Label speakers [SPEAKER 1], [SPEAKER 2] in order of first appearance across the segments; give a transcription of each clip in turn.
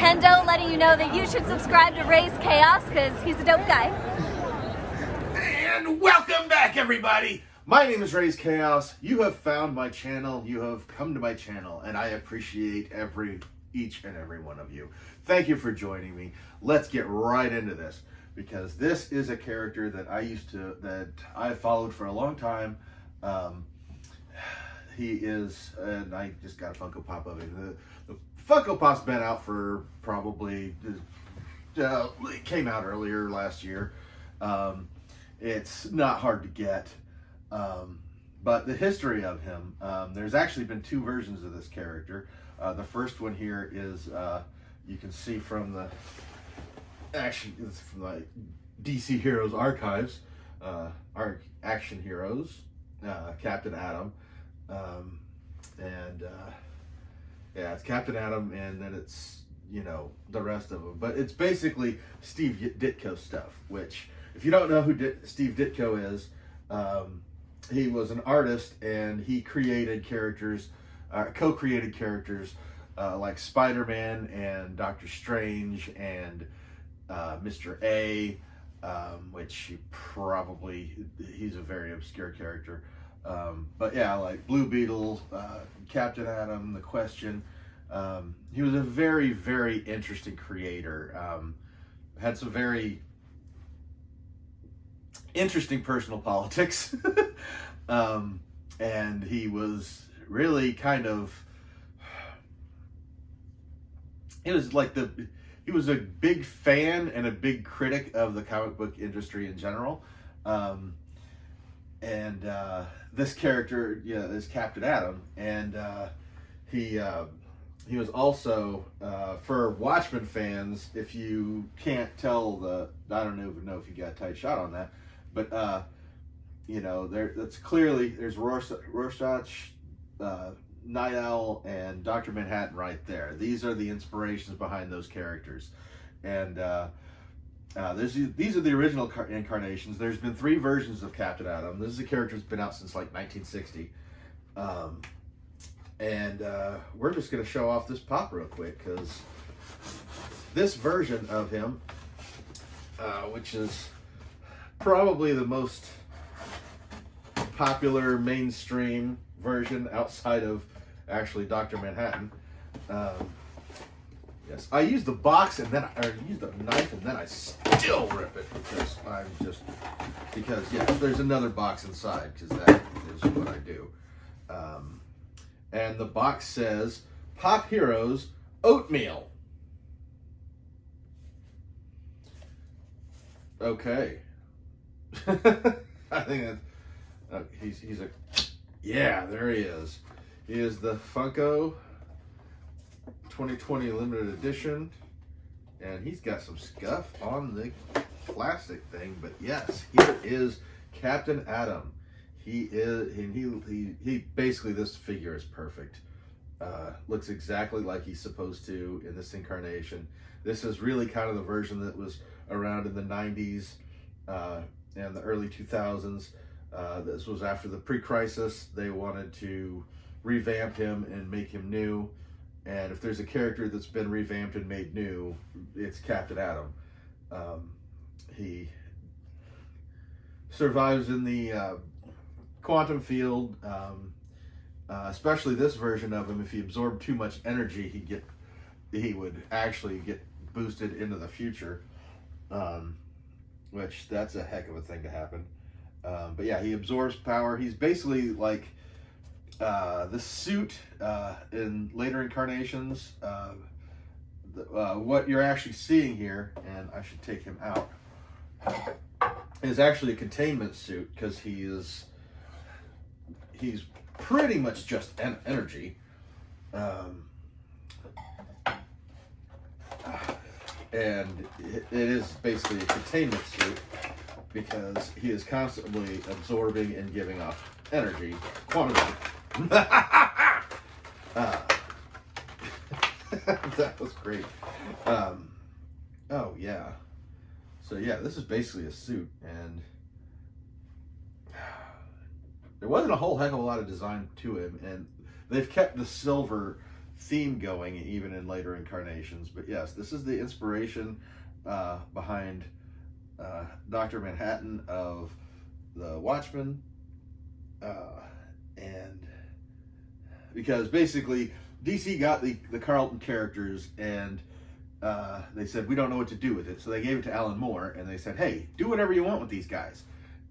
[SPEAKER 1] Hendo letting you know that you should subscribe to Raze Chaos because he's a dope guy.
[SPEAKER 2] And welcome back, everybody! My name is Raze Chaos. You have found my channel. You have come to my channel, and I appreciate each and every one of you. Thank you for joining me. Let's get right into this, because this is a character that I followed for a long time. He is, and I just got a Funko Pop of him. The Funko Pop's been out for probably, it came out earlier last year. It's not hard to get. But the history of him, there's actually been two versions of this character. The first one here is, you can see from the DC Heroes archives, our action heroes, Captain Atom, yeah, it's Captain Atom, and then it's, the rest of them. But it's basically Steve Ditko stuff, which, if you don't know who Steve Ditko is, he was an artist, and he created characters, co-created characters like Spider-Man and Doctor Strange and Mr. A, which he's a very obscure character. But yeah, like Blue Beetle, Captain Atom, The Question. He was a very, very interesting creator. Had some very interesting personal politics. And he was really he was a big fan and a big critic of the comic book industry in general. This character, is Captain Atom, and he was also, for Watchmen fans, if you can't tell I don't even know if you got a tight shot on that, but that's clearly, there's Rorschach, Night Owl, and Dr. Manhattan right there. These are the inspirations behind those characters. And these are the original incarnations. There's been 3 versions of Captain Atom. This is a character that's been out since like 1960. We're just going to show off this pop real quick, because this version of him, which is probably the most popular mainstream version outside of actually Dr. Manhattan. Yes, I use the box and then I use the knife and then I still rip it because there's another box inside, because that is what I do. And the box says Pop Heroes Oatmeal. Okay. I think that's there he is. He is the Funko 2020 limited edition, and he's got some scuff on the plastic thing, but yes, here is Captain Atom. He basically, this figure is perfect. Looks exactly like he's supposed to in this incarnation. This is really kind of the version that was around in the 90s and the early 2000s. This was after the pre-crisis. They wanted to revamp him and make him new. And if there's a character that's been revamped and made new, it's Captain Atom. He survives in the quantum field, especially this version of him. If he absorbed too much energy, he would actually get boosted into the future, which that's a heck of a thing to happen. But yeah, he absorbs power. He's basically like the suit in later incarnations. What you're actually seeing here, and I should take him out, is actually a containment suit, because he's pretty much just energy. And it is basically a containment suit, because he is constantly absorbing and giving off energy. Quantum. That was great. Oh yeah. So yeah, this is basically a suit, and there wasn't a whole heck of a lot of design to him, and they've kept the silver theme going even in later incarnations. But yes, this is the inspiration behind Dr. Manhattan of the Watchmen, and because basically DC got the Carlton characters and they said, we don't know what to do with it. So they gave it to Alan Moore and they said, hey, do whatever you want with these guys.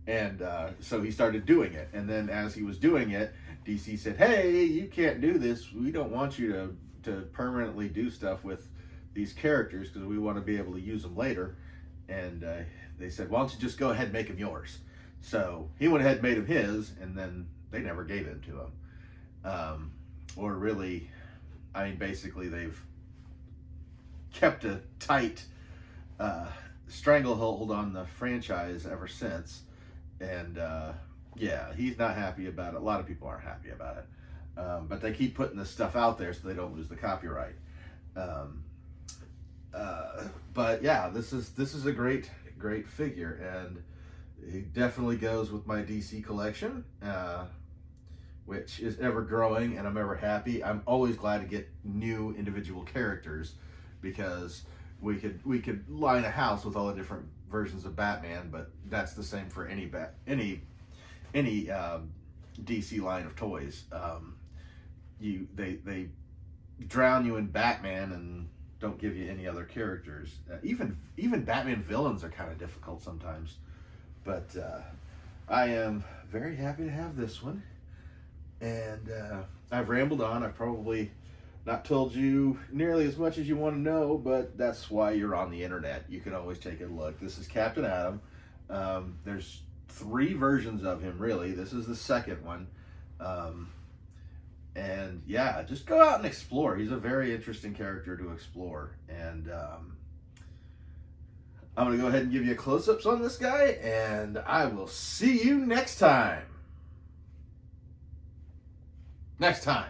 [SPEAKER 2] And so he started doing it. And then as he was doing it, DC said, hey, you can't do this. We don't want you to permanently do stuff with these characters because we want to be able to use them later. And they said, why don't you just go ahead and make him yours? So he went ahead and made him his, and then they never gave him to him. Or really, I mean, basically they've kept a tight stranglehold on the franchise ever since. And yeah, he's not happy about it. A lot of people aren't happy about it. But they keep putting this stuff out there so they don't lose the copyright. But yeah, this is a great figure, and he definitely goes with my DC collection, which is ever growing, and I'm ever happy. I'm always glad to get new individual characters because we could line a house with all the different versions of Batman, but that's the same for any DC line of toys. They drown you in Batman and don't give you any other characters. Even Batman villains are kind of difficult sometimes. But I am very happy to have this one. And I've rambled on. I've probably not told you nearly as much as you want to know, but that's why you're on the internet. You can always take a look. This is Captain Atom. There's 3 versions of him, really. This is the second one. And yeah, just go out and explore. He's a very interesting character to explore. And I'm going to go ahead and give you close-ups on this guy, and I will see you next time. Next time.